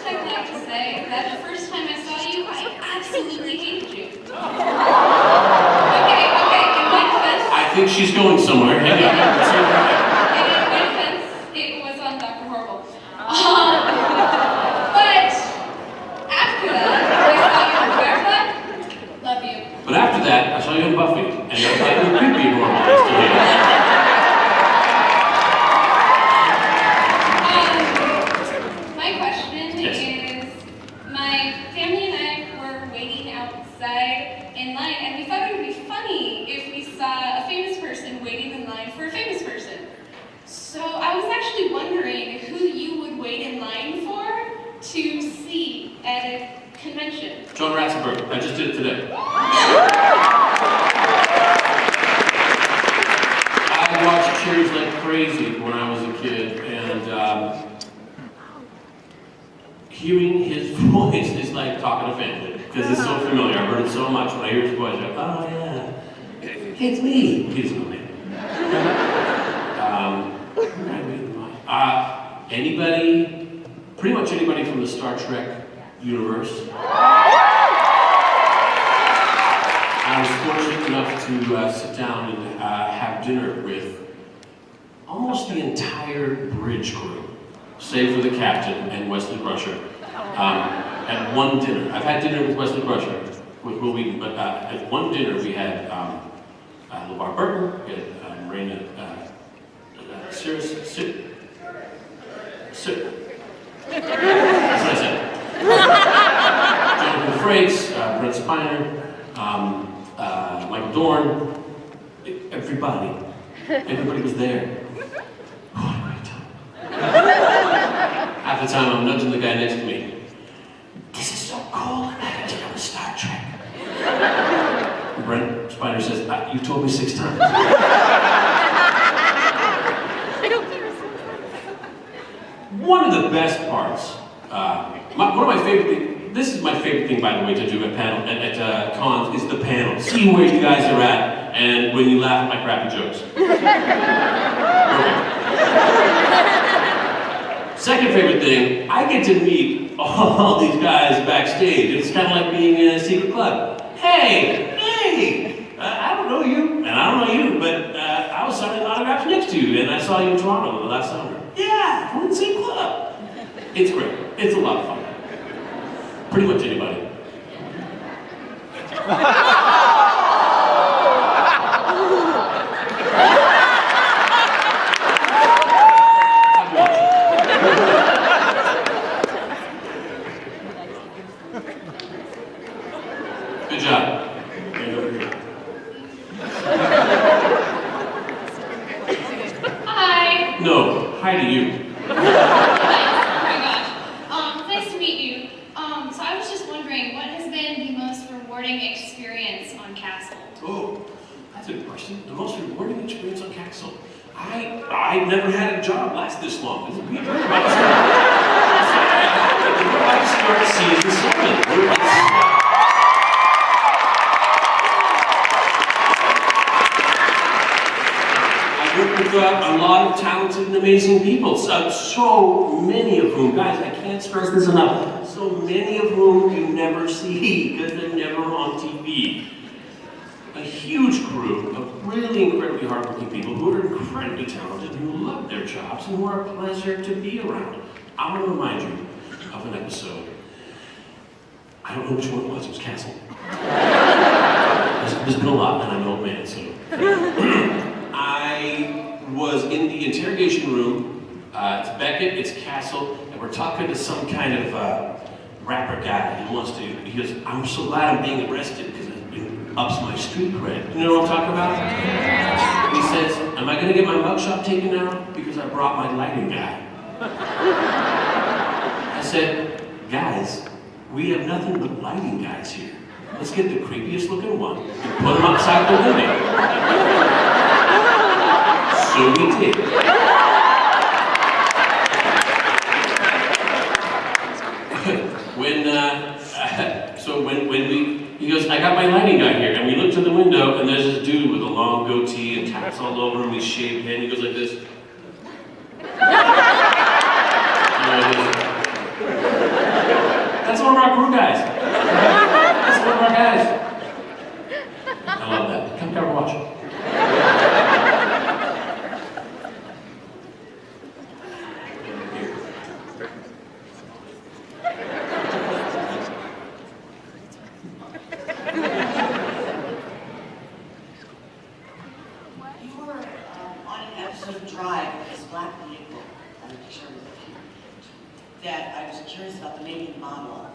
first, I'd like to say that the first time I saw you, I absolutely hated you. Okay, in my defense... I think she's going somewhere. Hang on. In my defense, it was on Dr. Horrible. But after that, I saw you in Firefly. Love you. But after that, I saw you in Buffy, and I thought you could be normal. My question is, my family and I were waiting outside in line, and we thought it would be funny if we saw a famous person waiting in line for a famous person. So I was actually wondering who you would wait in line for to see at a convention. John Ratzenberg. I just did it today. I watched Cheers like crazy when I was a kid, and hearing his voice is like talking to family, because it's so familiar. I've heard it so much. When I hear his voice, I'm like, oh yeah, it's me. He doesn't know me. Anybody, pretty much anybody from the Star Trek universe. I was fortunate enough to sit down and have dinner with almost the entire bridge crew, save for the captain and Wesley Crusher, at one dinner. I've had dinner with Wesley Crusher, with Will Wheaton, but at one dinner we had LeVar Burton, we had Marina that's what I said. Jonathan Frakes, Brent Spiner, Michael Dorn, everybody was there. What a great time. Half the time I'm nudging the guy next to me. This is so cool, I had dinner with Star Trek. And Brent Spiner says, you've told me 6 times. One of the best parts, one of my favorite things, this is my favorite thing, by the way, to do at cons, is the panel. See where you guys are at, and when you laugh at my crappy jokes. Second favorite thing, I get to meet all these guys backstage. It's kind of like being in a secret club. Hey, I don't know you, and I don't know you, but I was signing autographs next to you, and I saw you in Toronto last summer. Yeah, we're in the same club. It's great. It's a lot of fun. Pretty much anybody. Good job. Hi. No, hi to you. Oh my gosh. Nice to meet you. So I was just wondering, what has been the most rewarding experience on Castle? Oh, that's a good question. The most rewarding experience on Castle. I never had a job last this long. This is weird. We're about to start season 7. I worked with a lot of talented and amazing people. So many of whom, guys, I can't stress this enough. So many of whom you never see because they're never on TV. A huge crew of really incredibly hardworking people who are incredibly talented, who love their jobs, and who are a pleasure to be around. I want to remind you of an episode. I don't know which one it was Castle. There's been a lot, and I'm an old man, so. I was in the interrogation room. It's Beckett, it's Castle, and we're talking to some kind of rapper guy. He goes, I'm so glad I'm being arrested because it ups my street cred. You know what I'm talking about? He says, am I going to get my mugshot taken out because I brought my lighting guy? I said, guys, we have nothing but lighting guys here. Let's get the creepiest looking one and put him outside the window. So we did. He goes, I got my lighting guy here, and we look to the window, and there's this dude with a long goatee and tats all over him, he's shaved head, and he goes like this. that I was curious about the make and model.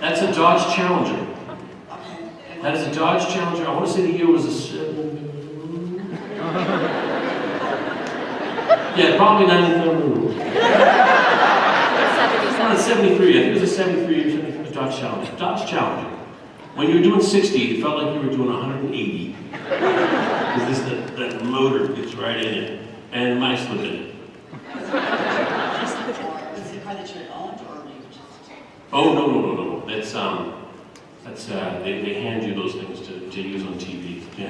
That's a Dodge Challenger. Okay. That is a Dodge Challenger. I want to say the year was a 7. Yeah, probably 9. 73. I think it was a 73 or 74 Dodge Challenger. Dodge Challenger. When you were doing 60, it felt like you were doing 180. Because that motor gets right in it, and mice live in it. Was it a car that you had owned, or were you just... Oh, no. They hand you those things to use on TV. Yeah.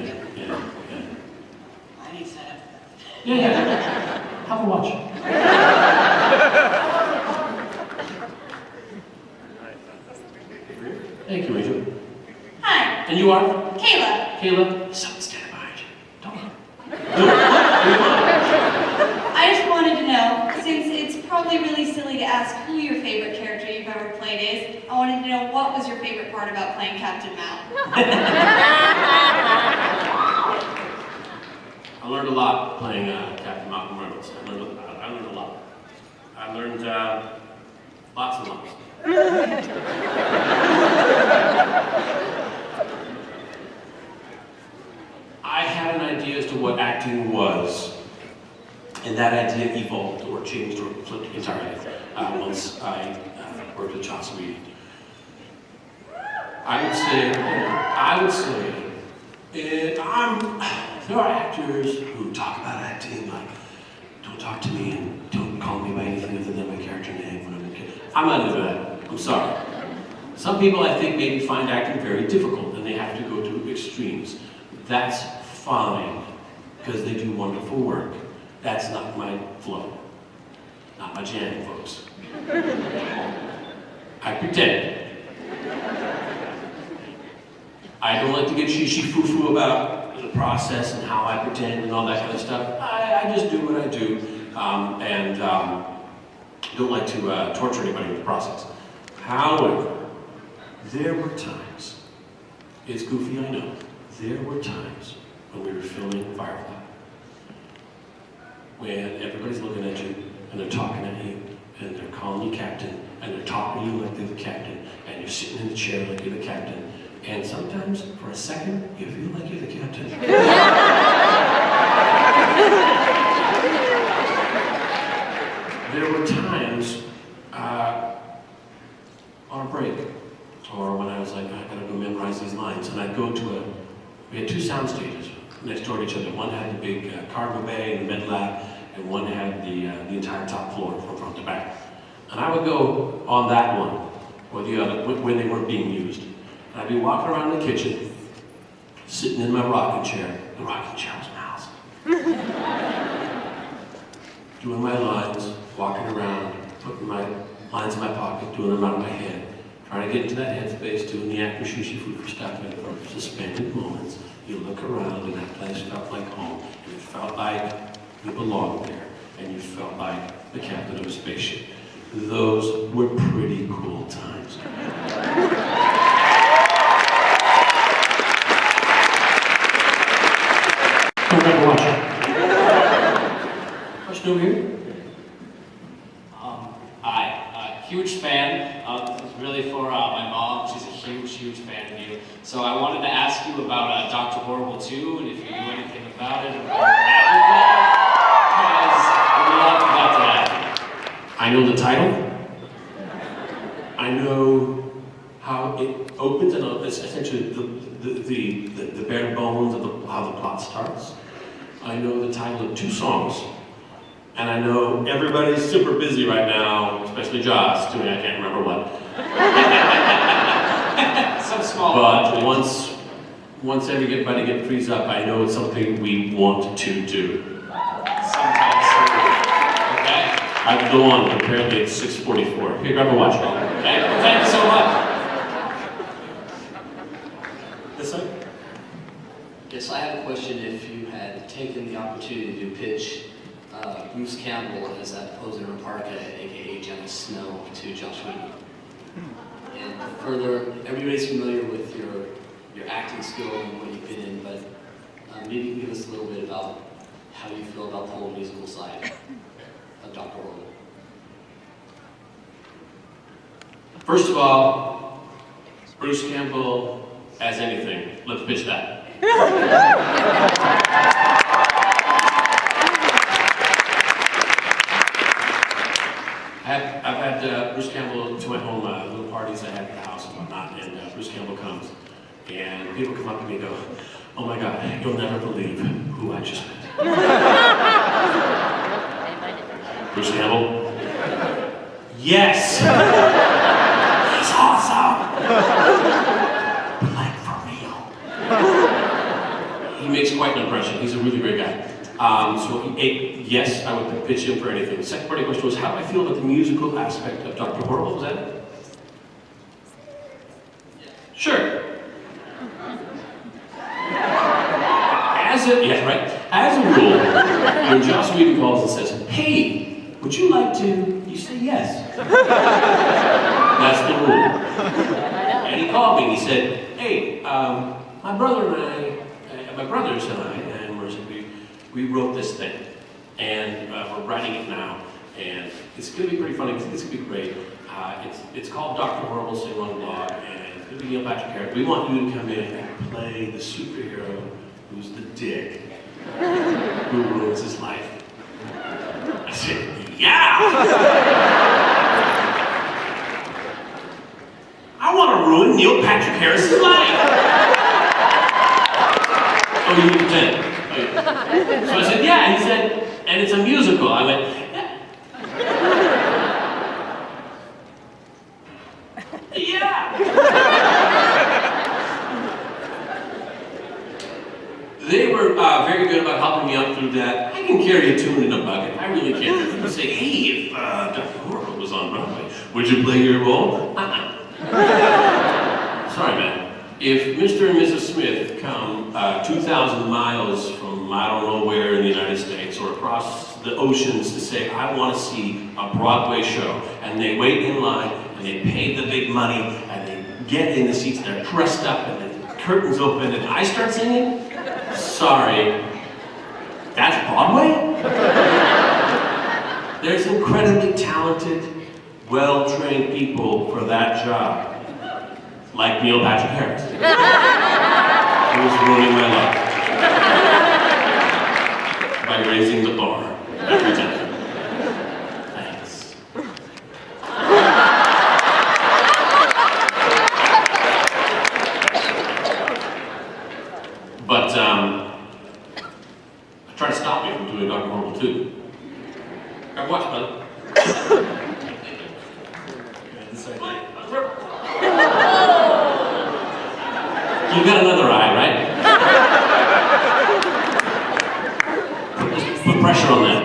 I need to sign up for that. Yeah. Have a watch. Thank you, Rachel. Hi, And you are? Kayla. Kayla? Someone's standing behind you. Don't look. I just wanted to know, since it's probably really silly to ask who your favorite character you've ever played is, I wanted to know what was your favorite part about playing Captain Mal? I learned a lot playing Captain Malcolm Reynolds. I learned a lot. I learned lots and lots. I had an idea as to what acting was, and that idea evolved or changed or flipped entirely once I worked with Chaucer Reed. I would say, there are actors who talk about acting like, don't talk to me and don't call me by anything other than my character name when I'm a kid. I'm not into that. I'm sorry. Some people, I think, maybe find acting very difficult and they have to go to extremes. That's fine, because they do wonderful work. That's not my flow. Not my jam, folks. I pretend. I don't like to get shee-shee-foo-foo about the process and how I pretend and all that kind of stuff. I just do what I do, and don't like to torture anybody with the process. However, there were times, it's goofy, I know, there were times when we were filming Firefly, when everybody's looking at you, and they're talking at you, and they're calling you captain, and they're talking to you like they're the captain, and you're sitting in the chair like you're the captain, and sometimes, for a second, you feel like you're the captain. There were times on a break, or when I was like, I gotta go memorize these lines, and I'd go to we had 2 sound stages next door to each other. One had the big cargo bay and the med lab, and one had the entire top floor from front to back. And I would go on that one, or the other, when they weren't being used. And I'd be walking around the kitchen, sitting in my rocking chair. The rocking chair was Mal's. Doing my lines, walking around, putting my lines in my pocket, doing them out of my head, trying to get into that headspace, doing the actor shoo-shoo-foo stuff, and for suspended moments, you look around and that place felt like home, and it felt like you belonged there, and you felt like the captain of a spaceship. Those were pretty cool times. Come back and watch. Question over here? Hi, huge fan. This is really for my mom. She's a huge fan of you. So I wanted to ask you about Dr. Horrible 2, and if you knew anything about it, or everything, because we love that to happen. I know the title. I know how it opens, and it's essentially the bare bones of how the plot starts. I know the title of 2 songs. And I know everybody's super busy right now, especially Josh, doing I can't remember what. Some small. But once everybody frees up, I know it's something we want to do. Sometimes. Okay. I can go on, but apparently it's 6:44. Here, grab a watch. Okay. Well, thank you so much. This side? Yes, I have a question. If you had taken the opportunity to pitch Bruce Campbell as that poser Parker, aka Jenna Snow, to Josh Whedon. And further, everybody's familiar with your acting skill and what you've been in, but maybe you can give us a little bit about how you feel about the whole musical side of Dr. Horrible. First of all, Bruce Campbell as anything. Let's pitch that. I've had Bruce Campbell to my home, little parties I had at the house and whatnot, and Bruce Campbell comes, and people come up to me and go, "Oh my God, you'll never believe who I just met." Bruce Campbell? Yes! He's awesome! But like, for real. He makes quite an impression. He's a really great guy. Yes, I would pitch him for anything. The second part of the question was, how do I feel about the musical aspect of Dr. Horrible? Was that it? Sure. As a rule, when Joss Whedon calls and says, "Hey, would you like to?" you say yes. That's the rule. And he called me and he said, "Hey, my brothers and I, and we wrote this thing, and we're writing it now, and it's going to be pretty funny. It's going to be great. It's called Dr. Horrible Sing Along Blog, and it's going to be Neil Patrick Harris. We want you to come in and play the superhero who's the dick, who ruins his life." I said, "Yeah! I want to ruin Neil Patrick Harris's life!" "Oh, you pretend." So I said, "Yeah," and he said, "And it's a musical." I went, "Yeah." They were very good about helping me out through that. I can carry a tune in a bucket. I really can. People say, "Hey, if Dr. Horrible was on Broadway, would you play your role?" Sorry, man. If Mr. and Mrs. Smith come 2,000 miles from I don't know where in the United States or across the oceans to say, "I want to see a Broadway show," and they wait in line and they pay the big money and they get in the seats, they're dressed up and the curtains open and I start singing, sorry, that's Broadway? There's incredibly talented, well-trained people for that job. Like Neil Patrick Harris. He was ruining my life. By raising the bar every time. Thanks. But, I tried to stop me from doing Dr. Horrible too. Grab watch, bud. You've got another eye, right? Put pressure on that.